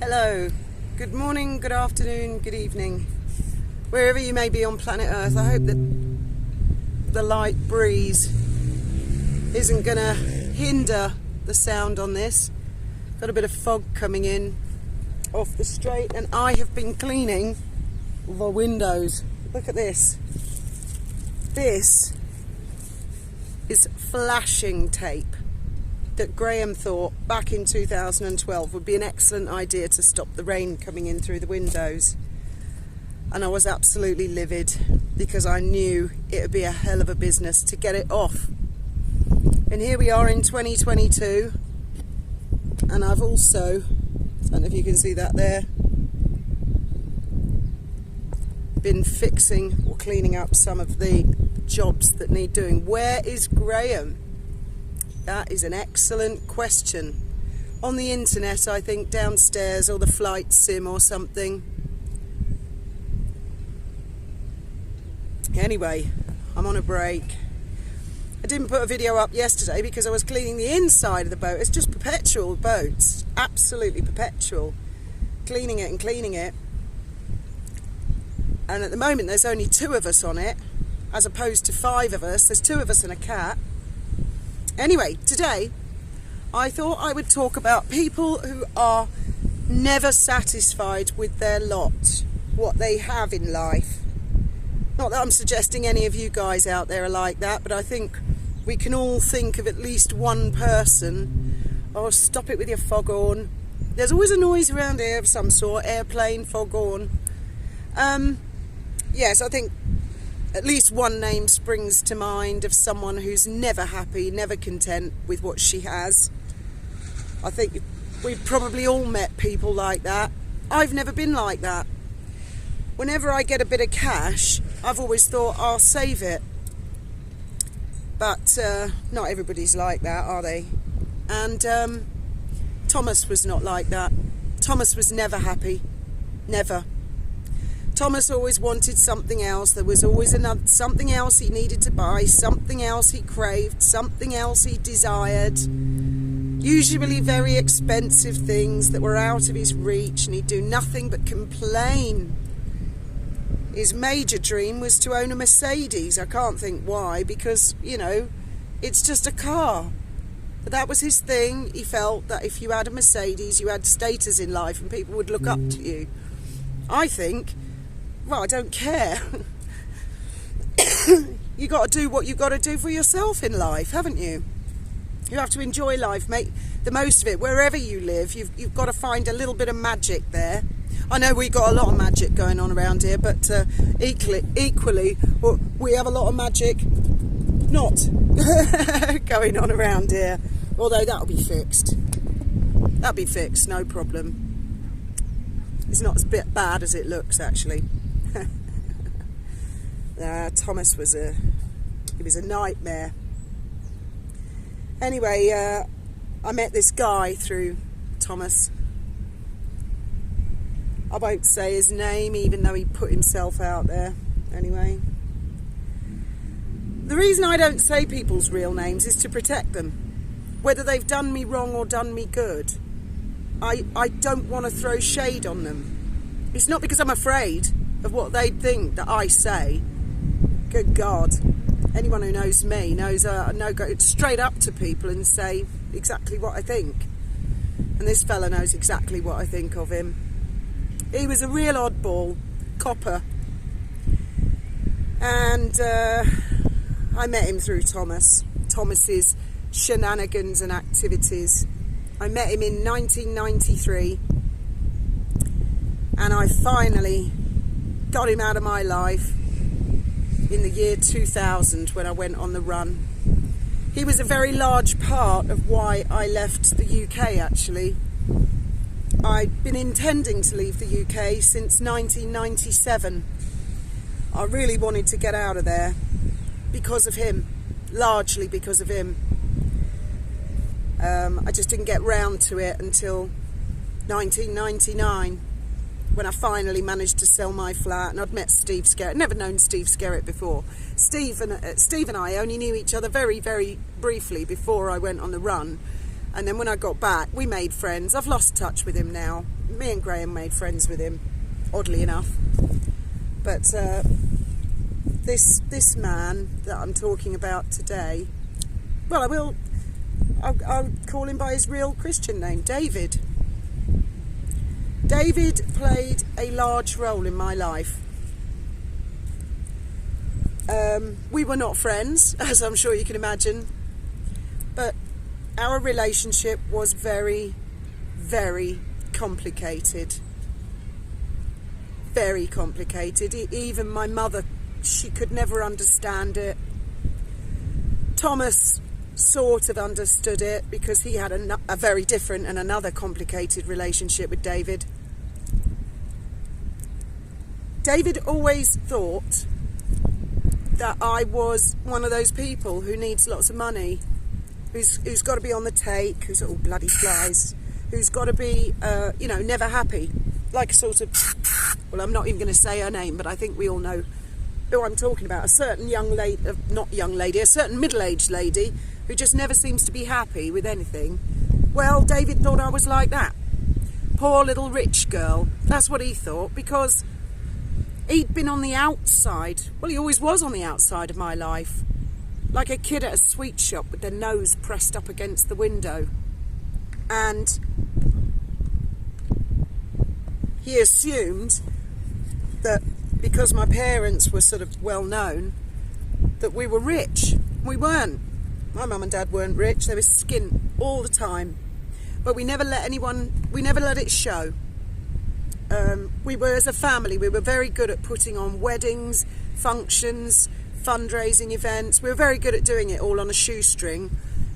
Hello, good morning, good afternoon, good evening, wherever you may be on planet Earth. I hope that the light breeze isn't going to hinder the sound on this. Got a bit of fog coming in off the straight, and I have been cleaning the windows. Look at this. This is flashing tape that Graham thought back in 2012 would be an excellent idea to stop the rain coming in through the windows. And I was absolutely livid because I knew it would be a hell of a business to get it off. And here we are in 2022, and I've also, I don't know if you can see that there, been fixing or cleaning up some of the jobs that need doing. Where is Graham? That is an excellent question. On the internet, I think, downstairs, or the flight sim or something. Anyway, I'm on a break. I didn't put a video up yesterday because I was cleaning the inside of the boat. It's just perpetual boats, absolutely perpetual. Cleaning it and cleaning it. And at the moment there's only 2 of us on it, as opposed to 5 of us. There's 2 of us and a cat. Anyway, today I thought I would talk about people who are never satisfied with their lot, what they have in life. Not that I'm suggesting any of you guys out there are like that, but I think we can all think of at least one person. Oh, stop it with your foghorn. There's always a noise around here of some sort, airplane, foghorn. Yes, I think at least one name springs to mind of someone who's never happy, never content with what she has. I think we've probably all met people like that. I've never been like that. Whenever I get a bit of cash, I've always thought I'll save it. But not everybody's like that, are they? And Thomas was not like that. Thomas was never happy. Never. Thomas always wanted something else. There was always something else he needed to buy, something else he craved, something else he desired. Usually very expensive things that were out of his reach, and he'd do nothing but complain. His major dream was to own a Mercedes. I can't think why, because, you know, it's just a car. But that was his thing. He felt that if you had a Mercedes, you had status in life and people would look up to you. I think, well, I don't care. You got to do what you got to do for yourself in life, haven't you? You have to enjoy life, make the most of it. Wherever you live, you've got to find a little bit of magic there. I know we got a lot of magic going on around here, but equally, we have a lot of magic not going on around here. Although that'll be fixed. That'll be fixed, no problem. It's not as bad as it looks, actually. Thomas was a nightmare. Anyway, I met this guy through Thomas. I won't say his name, even though he put himself out there. Anyway, the reason I don't say people's real names is to protect them. Whether they've done me wrong or done me good, I don't want to throw shade on them. It's not because I'm afraid of what they think that I say. Good God. Anyone who knows me knows I go straight up to people and say exactly what I think. And this fella knows exactly what I think of him. He was a real oddball, copper. And I met him through Thomas's shenanigans and activities. I met him in 1993, and I finally got him out of my life in the year 2000 when I went on the run. He was a very large part of why I left the UK, actually. I'd been intending to leave the UK since 1997. I really wanted to get out of there because of him, largely because of him. I just didn't get round to it until 1999, when I finally managed to sell my flat, and I'd met Steve Skerritt. Never known Steve Skerritt before. Steve and I only knew each other very, very briefly before I went on the run. And then when I got back, we made friends. I've lost touch with him now. Me and Graham made friends with him, oddly enough. But this man that I'm talking about today, well, I'll call him by his real Christian name, David. David played a large role in my life. We were not friends, as I'm sure you can imagine, but our relationship was very, very complicated. Very complicated. Even my mother, she could never understand it. Thomas sort of understood it because he had a very different and another complicated relationship with David. David always thought that I was one of those people who needs lots of money, who's got to be on the take, who's all bloody flies, who's got to be, never happy. Like a sort of, well, I'm not even going to say her name, but I think we all know who I'm talking about. A certain a certain middle-aged lady who just never seems to be happy with anything. Well, David thought I was like that. Poor little rich girl. That's what he thought, because he'd been on the outside. Well, he always was on the outside of my life. Like a kid at a sweet shop with their nose pressed up against the window. And he assumed that because my parents were sort of well known, that we were rich. We weren't. My mum and dad weren't rich. They were skint all the time. But we never let it show. We were, as a family, we were very good at putting on weddings, functions, fundraising events. We were very good at doing it all on a shoestring,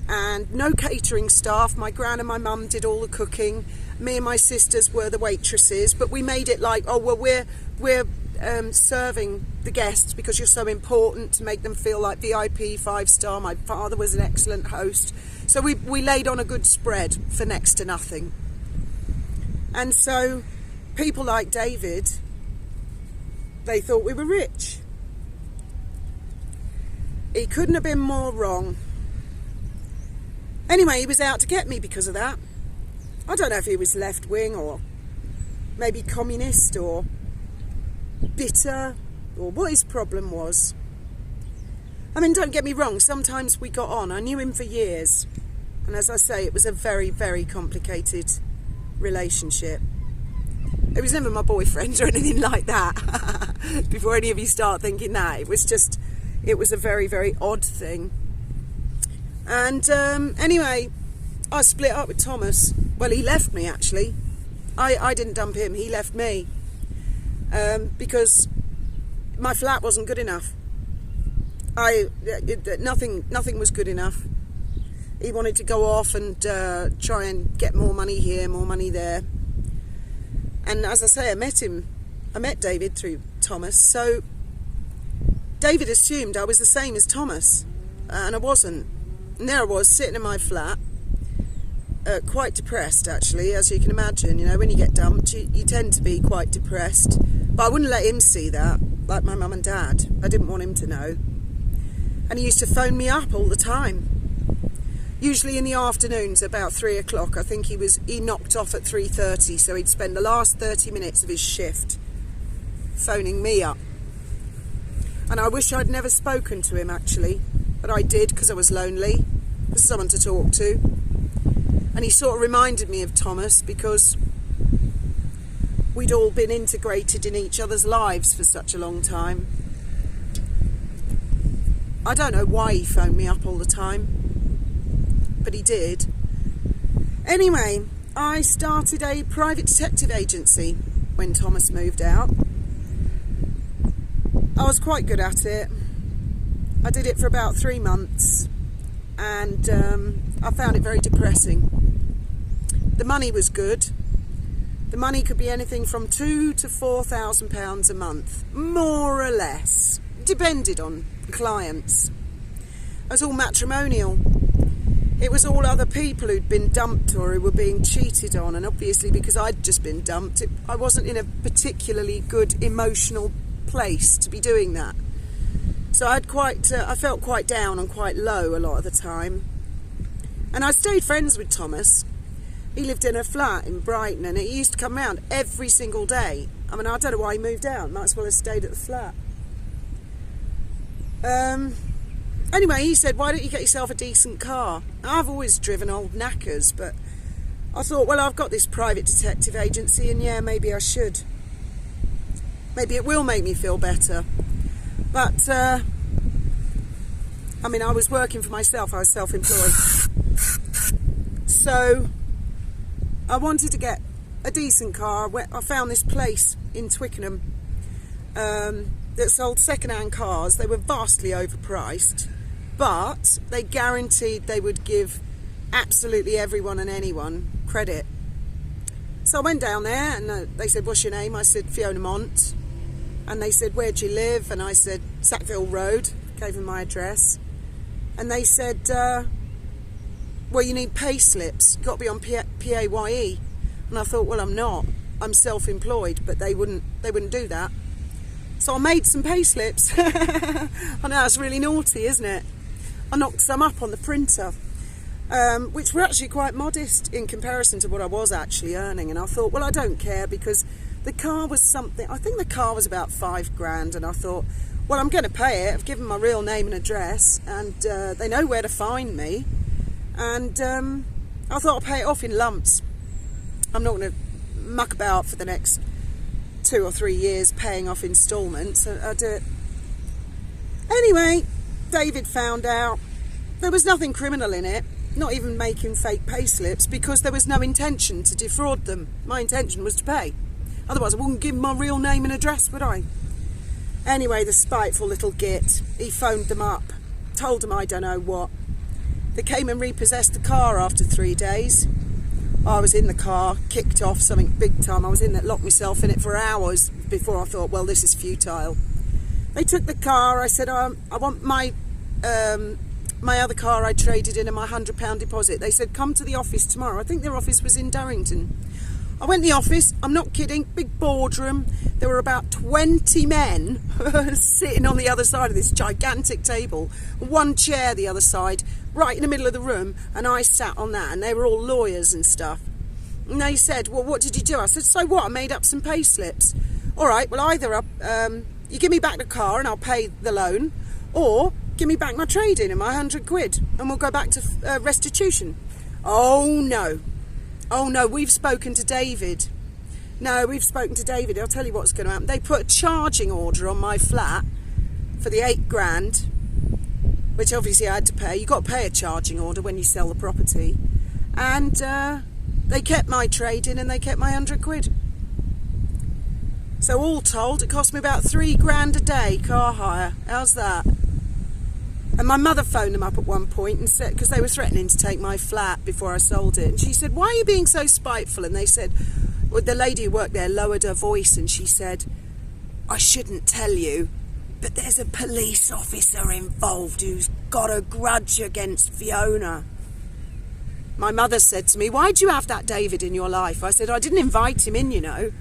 and no catering staff. My gran and my mum did all the cooking. Me and my sisters were the waitresses, but we made it like, oh well, we're serving the guests because you're so important, to make them feel like VIP 5-star. My father was an excellent host, so we laid on a good spread for next to nothing. And so people like David, they thought we were rich. He couldn't have been more wrong. Anyway, he was out to get me because of that. I don't know if he was left-wing or maybe communist or bitter or what his problem was. I mean, don't get me wrong, sometimes we got on. I knew him for years. And as I say, it was a very, very complicated relationship. It was never my boyfriend or anything like that. Before any of you start thinking that. It was a very, very odd thing. And anyway, I split up with Thomas. Well, he left me, actually. I didn't dump him, he left me. Because my flat wasn't good enough. Nothing was good enough. He wanted to go off and try and get more money here, more money there. And as I say, I met David through Thomas. So David assumed I was the same as Thomas, and I wasn't. And there I was, sitting in my flat, quite depressed, actually, as you can imagine. You know, when you get dumped, you tend to be quite depressed. But I wouldn't let him see that, like my mum and dad. I didn't want him to know. And he used to phone me up all the time. Usually in the afternoons, about 3 o'clock. I think he knocked off at 3:30, so he'd spend the last 30 minutes of his shift phoning me up. And I wish I'd never spoken to him, actually. But I did, because I was lonely. For someone to talk to. And he sort of reminded me of Thomas, because we'd all been integrated in each other's lives for such a long time. I don't know why he phoned me up all the time, but he did. Anyway, I started a private detective agency when Thomas moved out. I was quite good at it. I did it for about 3 months, and I found it very depressing. The money was good. The money could be anything from £2,000 to £4,000 a month, more or less, depended on the clients. It was all matrimonial. It was all other people who'd been dumped or who were being cheated on, and obviously because I'd just been dumped, I wasn't in a particularly good emotional place to be doing that. So I felt quite down and quite low a lot of the time. And I stayed friends with Thomas. He lived in a flat in Brighton, and he used to come round every single day. I mean, I don't know why he moved out. Might as well have stayed at the flat. Anyway, he said, why don't you get yourself a decent car? I've always driven old knackers, but I thought, well, I've got this private detective agency, and yeah, maybe I should. Maybe it will make me feel better. But, I mean, I was working for myself. I was self-employed. So I wanted to get a decent car. I found this place in Twickenham that sold second-hand cars. They were vastly overpriced, but they guaranteed they would give absolutely everyone and anyone credit. So I went down there, and they said, what's your name? I said, Fiona Mont. And they said, where do you live? And I said, Sackville Road. Gave them my address. And they said, well, you need pay slips. You've got to be on PAYE. And I thought, well, I'm not. I'm self-employed, but they wouldn't do that. So I made some pay slips. I know, that's really naughty, isn't it? I knocked some up on the printer, which were actually quite modest in comparison to what I was actually earning. And I thought, well, I don't care, because the car was something, I think the car was about £5,000, and I thought, well, I'm going to pay it. I've given my real name and address, and they know where to find me. And I thought I'll pay it off in lumps. I'm not going to muck about for the next 2 or 3 years paying off instalments. I'll do it. Anyway, David found out there was nothing criminal in it, not even making fake pay slips, because there was no intention to defraud them. My intention was to pay. Otherwise I wouldn't give him my real name and address, would I? Anyway, the spiteful little git, he phoned them up, told them I don't know what. They came and repossessed the car after 3 days. I was in the car, kicked off something big time. I was in there, locked myself in it for hours before I thought, well, this is futile. They took the car. I said, I want my other car I traded in and my £100 deposit. They said, come to the office tomorrow. I think their office was in Durrington. I went to the office, I'm not kidding, big boardroom. There were about 20 men sitting on the other side of this gigantic table, one chair the other side, right in the middle of the room, and I sat on that, and they were all lawyers and stuff. And they said, well, what did you do? I said, so what? I made up some pay slips. All right, well, either you give me back the car and I'll pay the loan, or give me back my trade-in and my £100, and we'll go back to restitution. Oh, no. Oh, no, we've spoken to David. No, we've spoken to David. I'll tell you what's going to happen. They put a charging order on my flat for the £8,000, which obviously I had to pay. You've got to pay a charging order when you sell the property. And they kept my trade-in and they kept my £100. So all told, it cost me about £3,000 a day, car hire. How's that? And my mother phoned them up at one point and said, because they were threatening to take my flat before I sold it. And she said, why are you being so spiteful? And they said, well, the lady who worked there lowered her voice and she said, I shouldn't tell you, but there's a police officer involved who's got a grudge against Fiona. My mother said to me, why'd you have that David in your life? I said, I didn't invite him in, you know.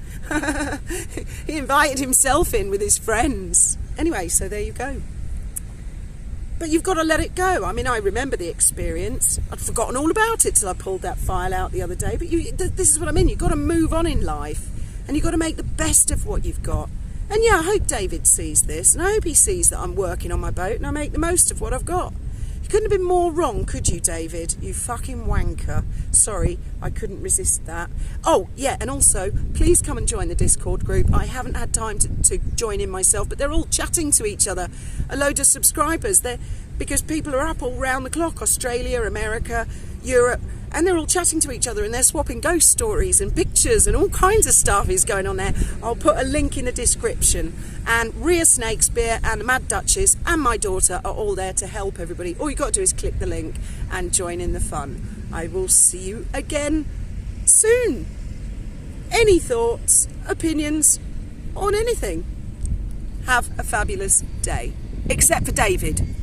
He invited himself in with his friends. Anyway, so there you go. But you've got to let it go. I mean, I remember the experience. I'd forgotten all about it till I pulled that file out the other day. But this is what I mean. You've got to move on in life. And you've got to make the best of what you've got. And yeah, I hope David sees this. And I hope he sees that I'm working on my boat and I make the most of what I've got. You couldn't have been more wrong, could you, David? You fucking wanker. Sorry, I couldn't resist that. Oh, yeah, and also, please come and join the Discord group. I haven't had time to join in myself, but they're all chatting to each other. A load of subscribers. Because people are up all round the clock, Australia, America, Europe, and they're all chatting to each other and they're swapping ghost stories and pictures and all kinds of stuff is going on there. I'll put a link in the description. And Rhea Snakespeare and the Mad Duchess and my daughter are all there to help everybody. All you've got to do is click the link and join in the fun. I will see you again soon. Any thoughts, opinions on anything? Have a fabulous day. Except for David.